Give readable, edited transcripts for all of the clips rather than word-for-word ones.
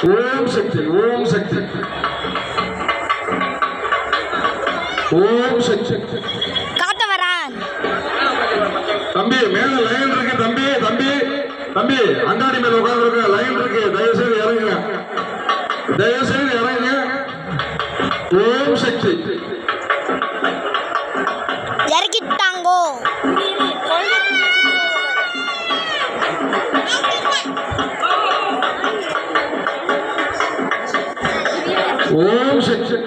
ஓம் சக்தி ஓம் சக்தி ஓம் சக்தி. தம்பி மேல லைன் இருக்கு, தம்பி தம்பி தம்பி அங்காடி மேல உட்கார்ந்து இருக்க லைன் இருக்கு, தயவு செய்து இறங்குங்க, தயவு செய்து இறங்குங்க. ஓம் சக்தி இறக்கிட்டாங்கோ. ஓம் சக்தி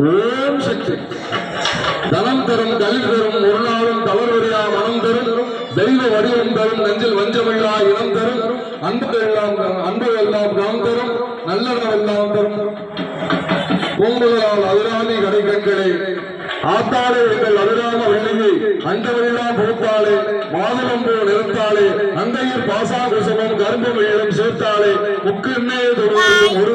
ஓம் சக்தி. தனம் தரும் கல்வி தரும் ஒரு நாளும் தவறுவரியா மனம் தரும் தெய்வ வடிவம் தரும் நெஞ்சில் வஞ்சமில்லா இனம் தரும் அன்பு எல்லாம் நாம் தரும் நல்லெல்லாம் தரும் பூங்குழலால் அதிராணி கடை கண்களே ஆத்தாளே எங்கள் அதிராம வெள்ளியை அஞ்சவெல்லாம் பொறுத்தாளே மாதுளம்போ நிறுத்தாளே அந்தையில் பாசா குசமும் கரும்பு வெயிலும் சேர்த்தாளே முக்கு ஒரு